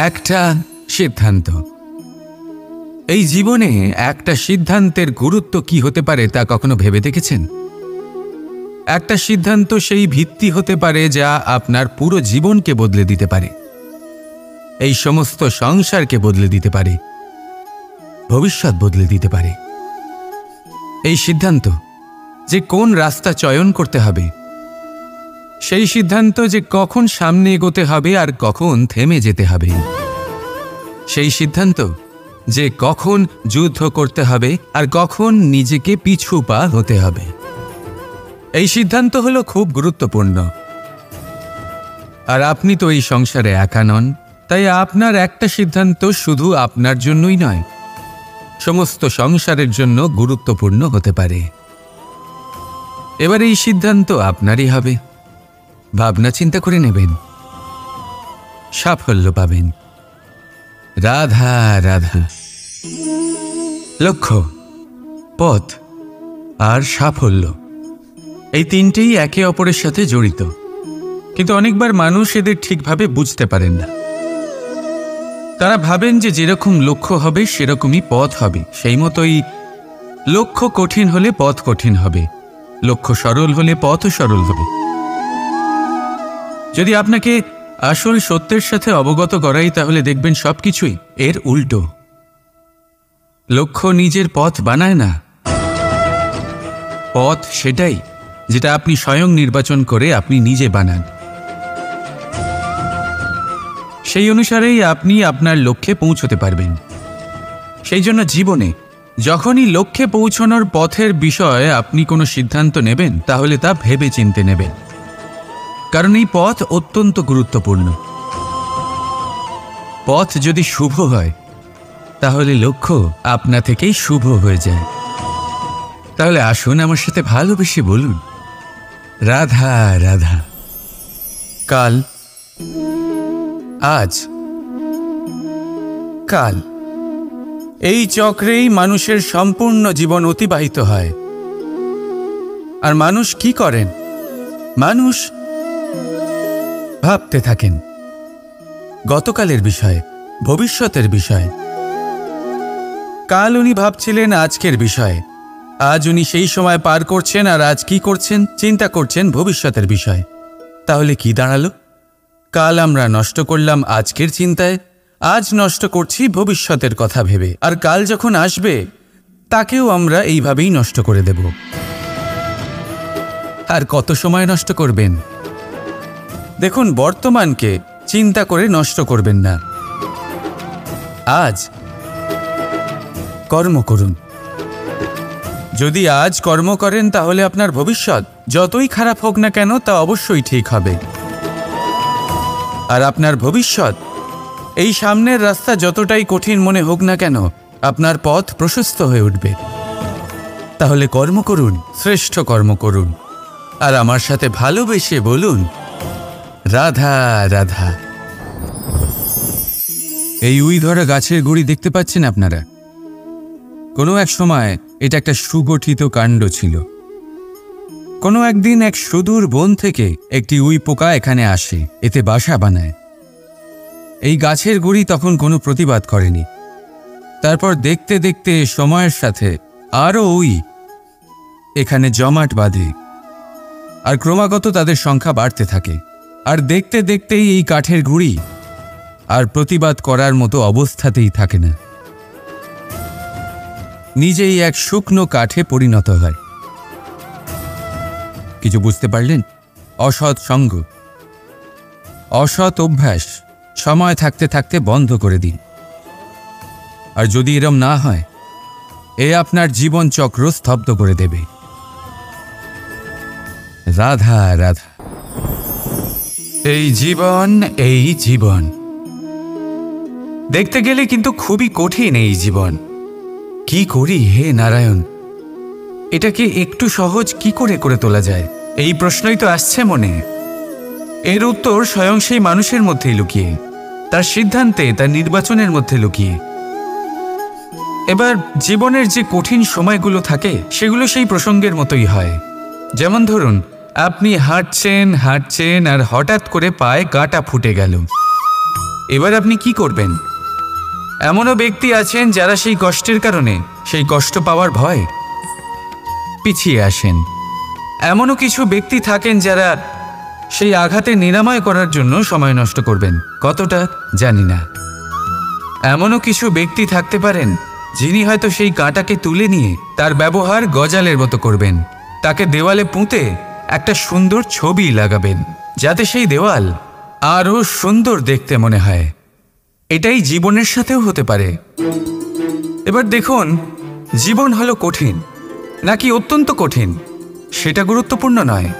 একটা সিদ্ধান্ত। এই জীবনে একটা সিদ্ধান্তের গুরুত্ব কি হতে পারে তা কখনো ভেবে দেখেছেন? একটা সিদ্ধান্ত সেই ভিত্তি হতে পারে যা আপনার পুরো জীবনকে বদলে দিতে পারে, এই সমস্ত সংসারকে বদলে দিতে পারে, ভবিষ্যৎ বদলে দিতে পারে। এই সিদ্ধান্ত যে কোন রাস্তা চয়ন করতে হবে, সেই সিদ্ধান্ত যে কখন সামনে এগোতে হবে আর কখন থেমে যেতে হবে, সেই সিদ্ধান্ত যে কখন যুদ্ধ করতে হবে আর কখন নিজেকে পিছু পা হতে হবে, এই সিদ্ধান্ত হলো খুব গুরুত্বপূর্ণ। আর আপনি তো এই সংসারে একা নন, তাই আপনার একটা সিদ্ধান্ত শুধু আপনার জন্যই নয়, সমস্ত সংসারের জন্য গুরুত্বপূর্ণ হতে পারে। এবার এই সিদ্ধান্ত আপনারই হবে। ভাবনা চিন্তা করে নেবেন, সাফল্য পাবেন। রাধা রাধা। লক্ষ্য, পথ আর সাফল্য, এই তিনটেই একে অপরের সাথে জড়িত, কিন্তু অনেকবার মানুষ এদের ঠিকভাবে বুঝতে পারেন না। তারা ভাবেন যে যেরকম লক্ষ্য হবে সেরকমই পথ হবে, সেই মতোই লক্ষ্য কঠিন হলে পথ কঠিন হবে, লক্ষ্য সরল হলে পথও সরল হবে। যদি আপনাকে আসল সত্যের সাথে অবগত করাই, তাহলে দেখবেন সবকিছুই এর উল্টো। লক্ষ্য নিজের পথ বানায় না, পথ সেটাই যেটা আপনি স্বয়ং নির্বাচন করে আপনি নিজে বানান। সেই অনুসারেই আপনি আপনার লক্ষ্যে পৌঁছতে পারবেন। সেই জন্য জীবনে যখনই লক্ষ্যে পৌঁছানোর পথের বিষয়ে আপনি কোনো সিদ্ধান্ত নেবেন, তাহলে তা ভেবে চিন্তে নেবেন, কারণ এই পথ অত্যন্ত গুরুত্বপূর্ণ। পথ যদি শুভ হয়, তাহলে লক্ষ্য আপনা থেকেই শুভ হয়ে যায়। তাহলে আসুন আমার সাথে ভালোবেসে বলুন, রাধা রাধা। কাল, আজ, কাল, এই চক্রেই মানুষের সম্পূর্ণ জীবন অতিবাহিত হয়। আর মানুষ কি করেন? মানুষ ভাবতে থাকেন গতকালের বিষয়ে, ভবিষ্যতের বিষয়ে। কাল উনি ভাবছিলেন আজকের বিষয়ে, আজ উনি সেই সময় পার করছেন, আর আজ কি করছেন? চিন্তা করছেন ভবিষ্যতের বিষয়। তাহলে কি দাঁড়ালো? কাল আমরা নষ্ট করলাম আজকের চিন্তায়, আজ নষ্ট করছি ভবিষ্যতের কথা ভেবে, আর কাল যখন আসবে তাকেও আমরা এইভাবেই নষ্ট করে দেব। আর কত সময় নষ্ট করবেন? দেখুন, বর্তমানকে চিন্তা করে নষ্ট করবেন না। আজ কর্ম করুন। যদি আজ কর্ম করেন, তাহলে আপনার ভবিষ্যৎ যতই খারাপ হোক না কেন তা অবশ্যই ঠিক হবে। আর আপনার ভবিষ্যৎ, এই সামনের রাস্তা যতটাই কঠিন মনে হোক না কেন, আপনার পথ প্রশস্ত হয়ে উঠবে। তাহলে কর্ম করুন, শ্রেষ্ঠ কর্ম করুন, আর আমার সাথে ভালোবেসে বলুন, রাধা রাধা। এই উই ধরা গাছের গুড়ি দেখতে পাচ্ছেন আপনারা? কোনো এক সময় এটা একটা সুগঠিত কাণ্ড ছিল। কোনো একদিন এক সুদূর বন থেকে একটি উই পোকা এখানে আসে, এতে বাসা বানায়। এই গাছের গুড়ি তখন কোনো প্রতিবাদ করেনি। তারপর দেখতে দেখতে সময়ের সাথে আরও উই এখানে জমাট বাঁধে, আর ক্রমাগত তাদের সংখ্যা বাড়তে থাকে। আর দেখতে দেখতেই এই কাঠের গুড়ি আর প্রতিবাদ করার মতো অবস্থাতেই থাকে না, নিজেই এক শুকনো কাঠে পরিণত হয়। কিছু বুঝতে পারলেন? অসৎ সঙ্গ, অসৎ অভ্যাস সময় থাকতে থাকতে বন্ধ করে দিন। আর যদি এরম না হয়, এ আপনার জীবন চক্র স্তব্ধ করে দেবে। রাধা রাধা। এই জীবন, এই জীবন দেখতে গেলে কিন্তু খুবই কঠিন। এই জীবন কি করি হে নারায়ণ, এটাকে একটু সহজ কি করে করে তোলা যায়, এই প্রশ্নই তো আসছে মনে। এর উত্তর স্বয়ং সেই মানুষের মধ্যেই লুকিয়ে, তার সিদ্ধান্তে, তার নির্বাচনের মধ্যে লুকিয়ে। এবার জীবনের যে কঠিন সময়গুলো থাকে, সেগুলো সেই প্রসঙ্গের মতোই হয়। যেমন ধরুন, আপনি হাঁটছেন হাঁটছেন আর হঠাৎ করে পায়ে কাঁটা ফুটে গেল। এবার আপনি কি করবেন? এমনও ব্যক্তি আছেন যারা সেই কষ্টের কারণে, সেই কষ্ট পাওয়ার ভয় পিছিয়ে আসেন। এমনও কিছু ব্যক্তি থাকেন যারা সেই আঘাতে নিরাময় করার জন্য সময় নষ্ট করবেন, কতটা জানি না। এমনও কিছু ব্যক্তি থাকতে পারেন যিনি হয়তো সেই কাঁটাকে তুলে নিয়ে তার ব্যবহার গজালের মতো করবেন, তাকে দেওয়ালে পুঁতে একটা সুন্দর ছবি লাগাবেন যাতে সেই দেওয়াল আরও সুন্দর দেখতে মনে হয়। এটাই জীবনের সাথেও হতে পারে। এবার দেখুন, জীবন হলো কঠিন নাকি অত্যন্ত কঠিন সেটা গুরুত্বপূর্ণ নয়,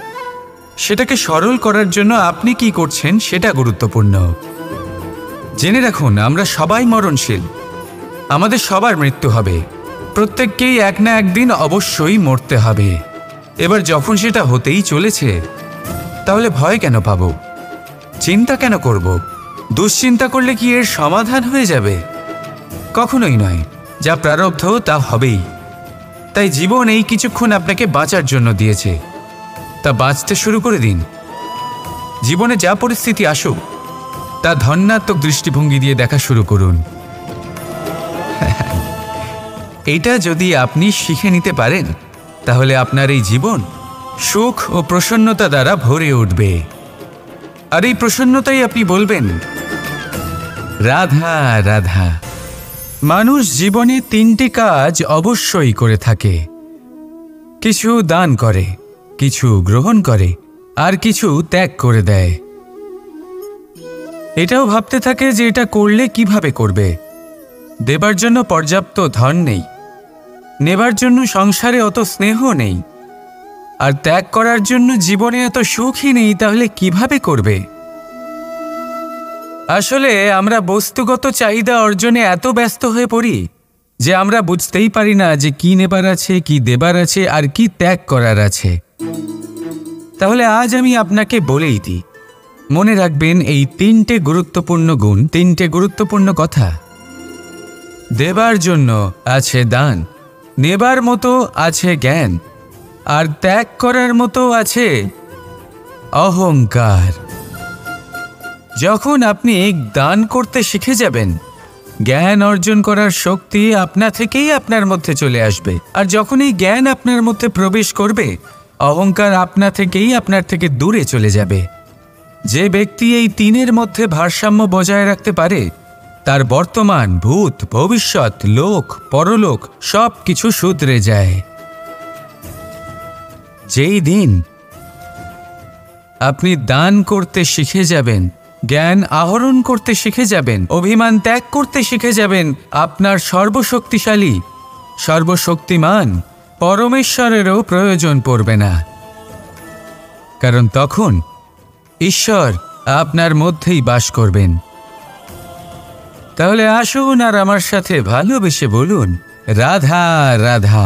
সেটাকে সরল করার জন্য আপনি কি করছেন সেটা গুরুত্বপূর্ণ। জেনে রাখুন, আমরা সবাই মরণশীল, আমাদের সবার মৃত্যু হবে, প্রত্যেককেই এক না একদিন অবশ্যই মরতে হবে। এবার যখন সেটা হতেই চলেছে, তাহলে ভয় কেন পাব? চিন্তা কেন করব? দুশ্চিন্তা করলে কি এর সমাধান হয়ে যাবে? কখনোই নয়। যা প্রারব্ধ তা হবেই। তাই জীবন এই কিছুক্ষণ আপনাকে বাঁচার জন্য দিয়েছে, তা বাঁচতে শুরু করে দিন। জীবনে যা পরিস্থিতি আসুক তা ধন্যাত্মক দৃষ্টিভঙ্গি দিয়ে দেখা শুরু করুন। এটা যদি আপনি শিখে নিতে পারেন, তাহলে আপনার এই জীবন সুখ ও প্রসন্নতা দ্বারা ভরে উঠবে। আর এই প্রসন্নতাই আপনি বলবেন, রাধা রাধা। মানুষ জীবনে 3টি কাজ অবশ্যই করে থাকে, কিছু দান করে, কিছু গ্রহণ করে, আর কিছু ত্যাগ করে দেয়। এটাও ভাবতে থাকে যে এটা করলে কিভাবে করবে। দেবার জন্য পর্যাপ্ত ধন নেই, নেবার জন্য সংসারে অত স্নেহ নেই, আর ত্যাগ করার জন্য জীবনে এত সুখই নেই, তাহলে কিভাবে করবে? আসলে আমরা বস্তুগত চাহিদা অর্জনে এত ব্যস্ত হয়ে পড়ি যে আমরা বুঝতেই পারি না যে কি নেবার আছে, কি দেবার আছে, আর কি ত্যাগ করার আছে। তাহলে আজ আমি আপনাকে বলেই দিই, মনে রাখবেন এই 3টে গুরুত্বপূর্ণ গুণ, 3টে গুরুত্বপূর্ণ কথা। দেবার জন্য আছে দান, নেবার মতো আছে জ্ঞান, আর ত্যাগ করার মতো আছে অহংকার। যখন আপনি দান করতে শিখে যাবেন, জ্ঞান অর্জন করার শক্তি আপনা থেকেই আপনার মধ্যে চলে আসবে। আর যখন এই জ্ঞান আপনার মধ্যে প্রবেশ করবে, অহংকার আপনা থেকেই আপনার থেকে দূরে চলে যাবে। যে ব্যক্তি এই 3-এর মধ্যে ভারসাম্য বজায় রাখতে পারে, তার বর্তমান, ভূত, ভবিষ্যৎ, লোক, পরলোক সব কিছু শুধরে যায়। যেই দিন আপনি দান করতে শিখে যাবেন, জ্ঞান আহরণ করতে শিখে যাবেন, অভিমান ত্যাগ করতে শিখে যাবেন, আপনার সর্বশক্তিশালী, সর্বশক্তিমান পরমেশ্বরেরও প্রয়োজন পড়বে না। কারণ তখন ঈশ্বর আপনার মধ্যেই বাস করবেন। তাহলে আসুন আর আমার সাথে ভালোবেসে বলুন, রাধা রাধা।